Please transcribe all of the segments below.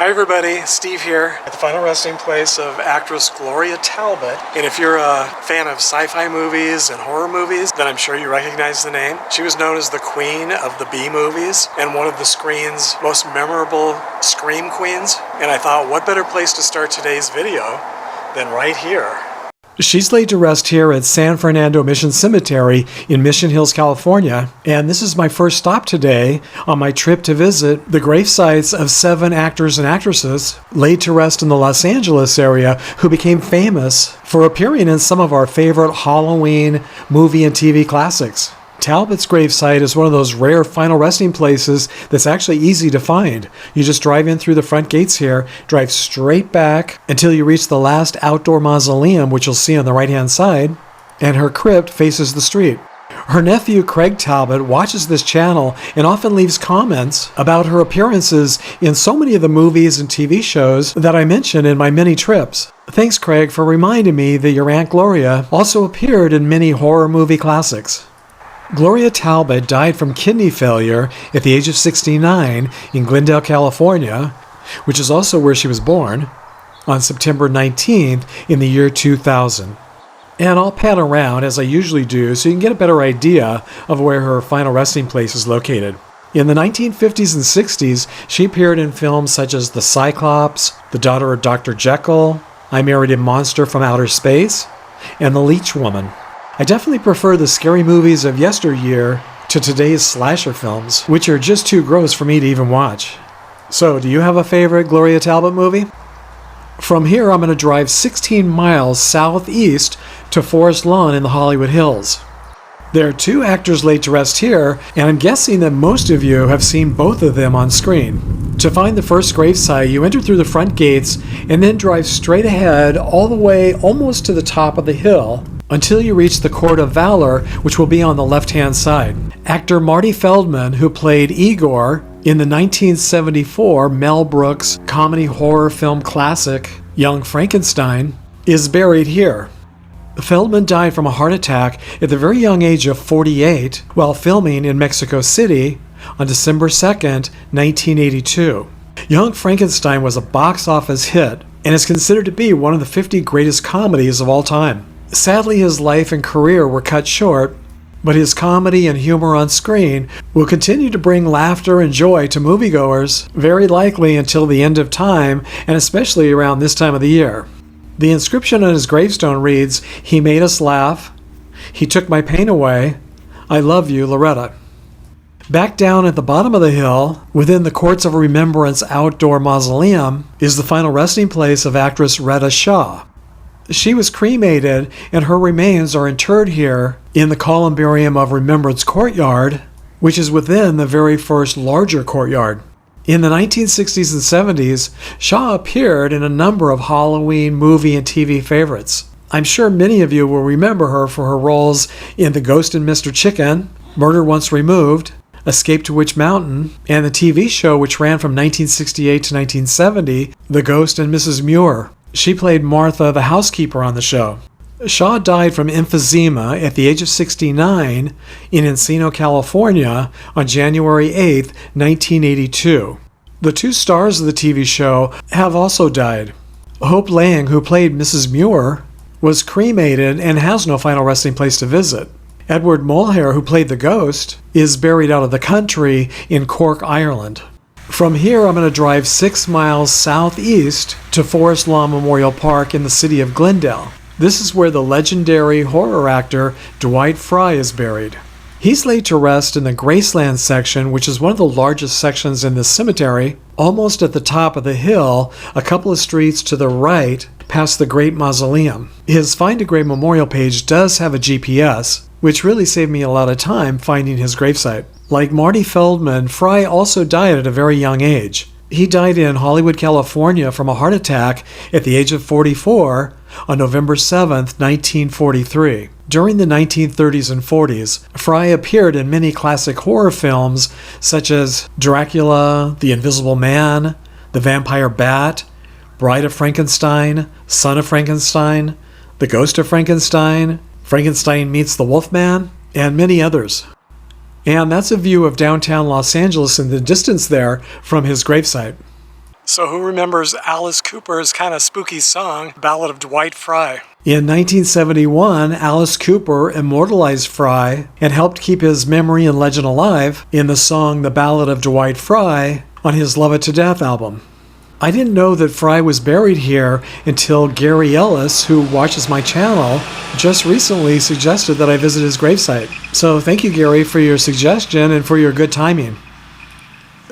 Hi everybody, Steve here at the final resting place of actress Gloria Talbott. And if you're a fan of sci-fi movies and horror movies, then I'm sure you recognize the name. She was known as the queen of the B movies and one of the screen's most memorable scream queens. And I thought, what better place to start today's video than right here. She's laid to rest here at San Fernando Mission Cemetery in Mission Hills, California, and this is my first stop today on my trip to visit the gravesites of 7 actors and actresses laid to rest in the Los Angeles area who became famous for appearing in some of our favorite Halloween movie and TV classics. Talbott's gravesite is one of those rare final resting places that's actually easy to find. You just drive in through the front gates here, drive straight back until you reach the last outdoor mausoleum, which you'll see on the right-hand side, and her crypt faces the street. Her nephew, Craig Talbott, watches this channel and often leaves comments about her appearances in so many of the movies and TV shows that I mention in my many trips. Thanks, Craig, for reminding me that your Aunt Gloria also appeared in many horror movie classics. Gloria Talbott died from kidney failure at the age of 69 in Glendale, California, which is also where she was born, on September 19th in the year 2000. And I'll pan around as I usually do so you can get a better idea of where her final resting place is located. In the 1950s and 60s, she appeared in films such as The Cyclops, The Daughter of Dr. Jekyll, I Married a Monster from Outer Space, and The Leech Woman. I definitely prefer the scary movies of yesteryear to today's slasher films, which are just too gross for me to even watch. So, do you have a favorite Gloria Talbott movie? From here, I'm going to drive 16 miles southeast to Forest Lawn in the Hollywood Hills. There are 2 actors laid to rest here, and I'm guessing that most of you have seen both of them on screen. To find the first gravesite, you enter through the front gates and then drive straight ahead all the way almost to the top of the hill, until you reach the Court of Valor, which will be on the left-hand side. Actor Marty Feldman, who played Igor in the 1974 Mel Brooks comedy horror film classic Young Frankenstein, is buried here. Feldman died from a heart attack at the very young age of 48 while filming in Mexico City on December 2nd, 1982. Young Frankenstein was a box office hit and is considered to be one of the 50 greatest comedies of all time. Sadly, his life and career were cut short, but his comedy and humor on screen will continue to bring laughter and joy to moviegoers, very likely until the end of time, and especially around this time of the year. The inscription on his gravestone reads, "He made us laugh. He took my pain away. I love you, Loretta." Back down at the bottom of the hill, within the Courts of Remembrance outdoor mausoleum, is the final resting place of actress Retta Shaw. She was cremated, and her remains are interred here in the Columbarium of Remembrance Courtyard, which is within the very first larger courtyard. In the 1960s and 70s, Shaw appeared in a number of Halloween movie and TV favorites. I'm sure many of you will remember her for her roles in The Ghost and Mr. Chicken, Murder Once Removed, Escape to Witch Mountain, and the TV show which ran from 1968 to 1970, The Ghost and Mrs. Muir. She played Martha, the housekeeper on the show. Shaw died from emphysema at the age of 69 in Encino, California on January 8, 1982. The 2 stars of the TV show have also died. Hope Lang, who played Mrs. Muir, was cremated and has no final resting place to visit. Edward Mulhare, who played the ghost, is buried out of the country in Cork, Ireland. From here, I'm going to drive 6 miles southeast to Forest Lawn Memorial Park in the city of Glendale. This is where the legendary horror actor Dwight Frye is buried. He's laid to rest in the Graceland section, which is one of the largest sections in this cemetery, almost at the top of the hill, a couple of streets to the right, past the Great Mausoleum. His Find a Grave Memorial page does have a GPS, which really saved me a lot of time finding his gravesite. Like Marty Feldman, Frye also died at a very young age. He died in Hollywood, California from a heart attack at the age of 44 on November 7, 1943. During the 1930s and 40s, Frye appeared in many classic horror films such as Dracula, The Invisible Man, The Vampire Bat, Bride of Frankenstein, Son of Frankenstein, The Ghost of Frankenstein, Frankenstein Meets the Wolfman, and many others. And that's a view of downtown Los Angeles in the distance there from his gravesite. So who remembers Alice Cooper's kind of spooky song, Ballad of Dwight Frye? In 1971, Alice Cooper immortalized Frye and helped keep his memory and legend alive in the song The Ballad of Dwight Frye on his Love It to Death album. I didn't know that Frye was buried here until Gary Ellis, who watches my channel, just recently suggested that I visit his gravesite. So thank you, Gary, for your suggestion and for your good timing.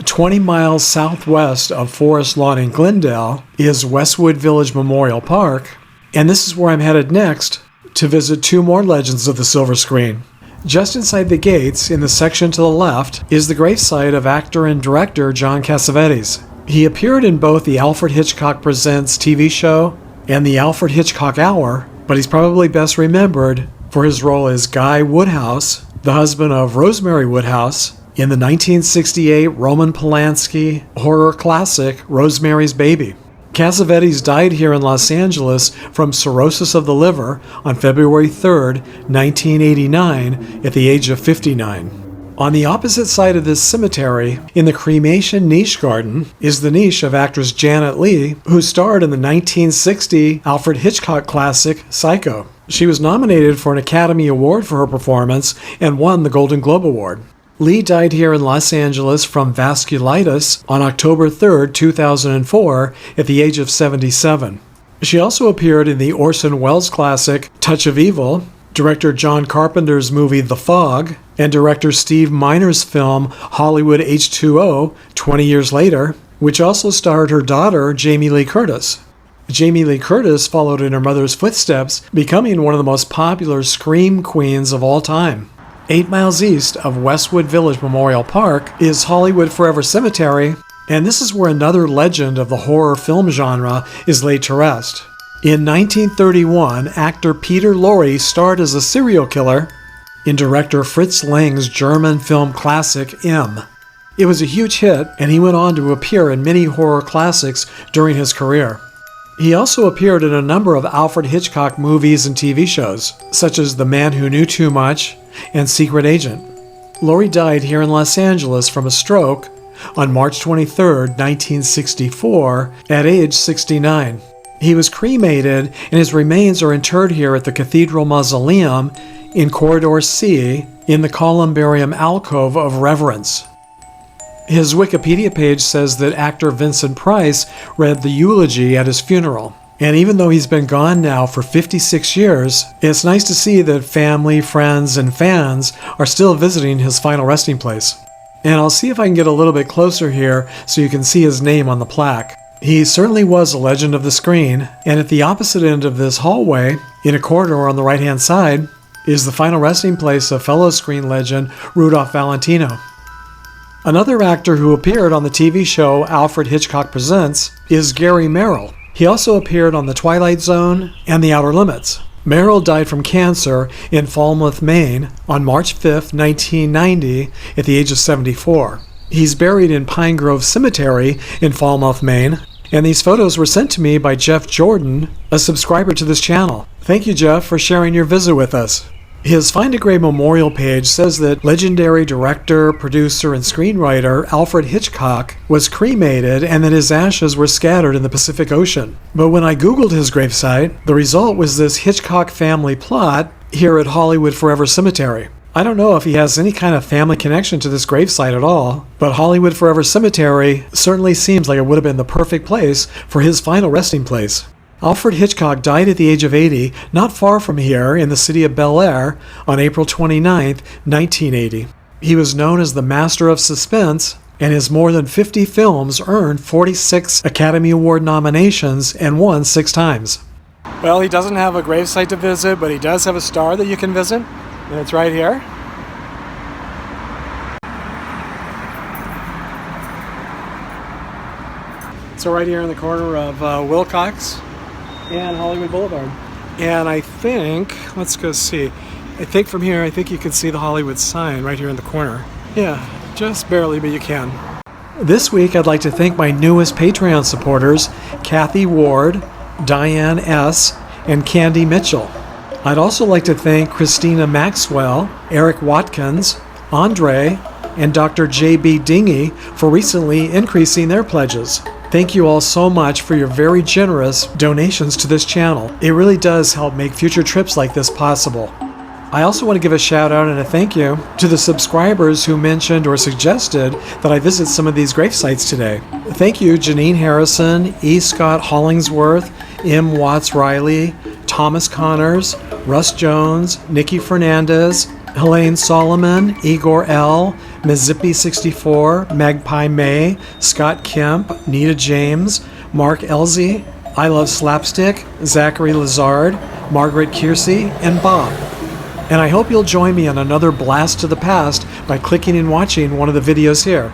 20 miles southwest of Forest Lawn in Glendale is Westwood Village Memorial Park, and this is where I'm headed next to visit two more legends of the silver screen. Just inside the gates, in the section to the left, is the gravesite of actor and director John Cassavetes. He appeared in both the Alfred Hitchcock Presents TV show and the Alfred Hitchcock Hour, but he's probably best remembered for his role as Guy Woodhouse, the husband of Rosemary Woodhouse, in the 1968 Roman Polanski horror classic Rosemary's Baby. Cassavetes died here in Los Angeles from cirrhosis of the liver on February 3, 1989, at the age of 59. On the opposite side of this cemetery, in the cremation niche garden, is the niche of actress Janet Leigh, who starred in the 1960 Alfred Hitchcock classic Psycho. She was nominated for an Academy Award for her performance and won the Golden Globe Award. Leigh died here in Los Angeles from vasculitis on October 3, 2004, at the age of 77. She also appeared in the Orson Welles classic Touch of Evil, director John Carpenter's movie The Fog, and director Steve Miner's film Hollywood H2O 20 years later, which also starred her daughter Jamie Lee Curtis. Jamie Lee Curtis followed in her mother's footsteps, becoming one of the most popular scream queens of all time. 8 miles east of Westwood Village Memorial Park is Hollywood Forever Cemetery, and this is where another legend of the horror film genre is laid to rest. In 1931, actor Peter Lorre starred as a serial killer in director Fritz Lang's German film classic M. It was a huge hit, and he went on to appear in many horror classics during his career. He also appeared in a number of Alfred Hitchcock movies and TV shows, such as The Man Who Knew Too Much and Secret Agent. Lorre died here in Los Angeles from a stroke on March 23, 1964, at age 69. He was cremated, and his remains are interred here at the Cathedral Mausoleum in Corridor C in the columbarium alcove of Reverence. His Wikipedia page says that actor Vincent Price read the eulogy at his funeral. And even though he's been gone now for 56 years, it's nice to see that family, friends, and fans are still visiting his final resting place. And I'll see if I can get a little bit closer here so you can see his name on the plaque. He certainly was a legend of the screen, and at the opposite end of this hallway, in a corridor on the right-hand side, is the final resting place of fellow screen legend Rudolph Valentino. Another actor who appeared on the TV show Alfred Hitchcock Presents is Gary Merrill. He also appeared on The Twilight Zone and The Outer Limits. Merrill died from cancer in Falmouth, Maine on March 5, 1990, at the age of 74. He's buried in Pine Grove Cemetery in Falmouth, Maine, and these photos were sent to me by Jeff Jordan, a subscriber to this channel. Thank you, Jeff, for sharing your visit with us. His Find a Grave Memorial page says that legendary director, producer, and screenwriter Alfred Hitchcock was cremated and that his ashes were scattered in the Pacific Ocean. But when I googled his gravesite, the result was this Hitchcock family plot here at Hollywood Forever Cemetery. I don't know if he has any kind of family connection to this gravesite at all, but Hollywood Forever Cemetery certainly seems like it would have been the perfect place for his final resting place. Alfred Hitchcock died at the age of 80, not far from here in the city of Bel Air, on April 29, 1980. He was known as the Master of Suspense, and his more than 50 films earned 46 Academy Award nominations and won 6 times. Well, he doesn't have a gravesite to visit, but he does have a star that you can visit, and it's right here. So right here in the corner of Wilcox and Hollywood Boulevard. And I think, let's go see. I think from here, I think you can see the Hollywood sign right here in the corner. Yeah, just barely, but you can. This week, I'd like to thank my newest Patreon supporters, Kathy Ward, Diane S., and Candy Mitchell. I'd also like to thank Christina Maxwell, Eric Watkins, Andre, and Dr. J.B. Dingy for recently increasing their pledges. Thank you all so much for your very generous donations to this channel. It really does help make future trips like this possible. I also want to give a shout out and a thank you to the subscribers who mentioned or suggested that I visit some of these grave sites today. Thank you Janine Harrison, E. Scott Hollingsworth, M. Watts Riley, Thomas Connors, Russ Jones, Nikki Fernandez, Helene Solomon, Igor L., Mizzippy64, Magpie May, Scott Kemp, Nita James, Mark Elsie, I Love Slapstick, Zachary Lazard, Margaret Kiersey, and Bob. And I hope you'll join me on another blast to the past by clicking and watching one of the videos here.